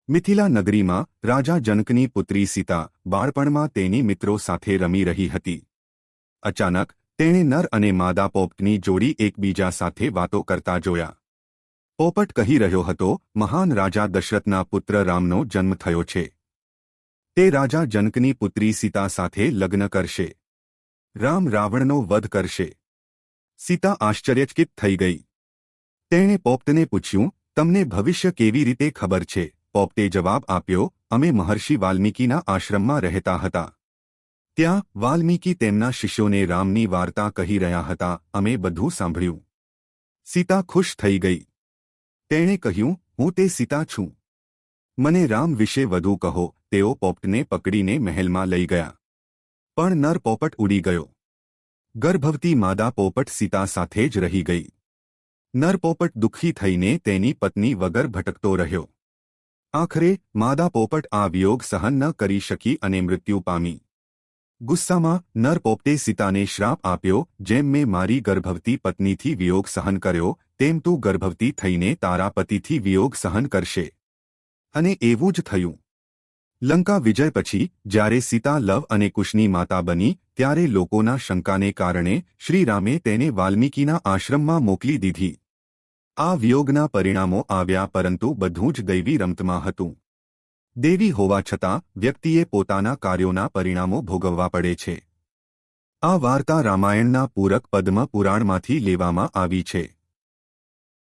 મિથિલા નગરીમાં રાજા જનકની પુત્રી સીતા બાળપણમાં તેની મિત્રો સાથે રમી રહી હતી. અચાનક તેણે નર અને માદા પોપટની જોડી એકબીજા સાથે વાતો કરતા જોયા. પોપટ કહી રહ્યો હતો, મહાન રાજા દશરથના પુત્ર રામનો જન્મ થયો છે. તે રાજા જનકની પુત્રી સીતા સાથે લગ્ન કરશે. રામ રાવણનો વધ કરશે. સીતા આશ્ચર્યચકિત થઈ ગઈ. તેણે પોપટને પૂછ્યું, તમને ભવિષ્ય કેવી રીતે ખબર છે? પોપટે જવાબ આપ્યો, અમે મહર્ષિ વાલ્મીકીના આશ્રમમાં રહેતા હતા. ત્યાં વાલ્મીકી તેમના શિષ્યોને રામની વાર્તા કહી રહ્યા હતા. અમે બધું સાંભળ્યું. સીતા ખુશ થઈ ગઈ. તેણે કહ્યું, હું તે સીતા છું. મને રામ વિશે વધુ કહો. તેઓ પોપટને પકડીને મહેલમાં લઈ ગયા. પણ નર પોપટ ઉડી ગયો. ગર્ભવતી માદા પોપટ સીતા સાથે જ રહી ગઈ. નર પોપટ દુઃખી થઈને તેની પત્ની વગર ભટકતો રહ્યો. આખરે માદા પોપટ આ વિયોગ સહન ન કરી શકી અને મૃત્યુ પામી. ગુસ્સામાં નર પોપટે સીતાને શ્રાપ આપ્યો, જેમ મેં મારી ગર્ભવતી પત્નીથી વિયોગ સહન કર્યો, તેમ તું ગર્ભવતી થઈને તારા પતિથી વિયોગ સહન કરશે. અને એવું જ થયું. લંકા વિજય પછી જ્યારે સીતા લવ અને કુશની માતા બની, ત્યારે લોકોના શંકાને કારણે શ્રીરામે તેને વાલ્મીકીના આશ્રમમાં મોકલી દીધી. આ વિયોગના પરિણામો આવ્યા, પરંતુ બધું જ દૈવી રમતમાં હતું. દેવી હોવા છતાં વ્યક્તિએ પોતાના કાર્યોના પરિણામો ભોગવવા પડે છે. આ વાર્તા રામાયણના પૂરક પદ્મ પુરાણમાંથી લેવામાં આવી છે.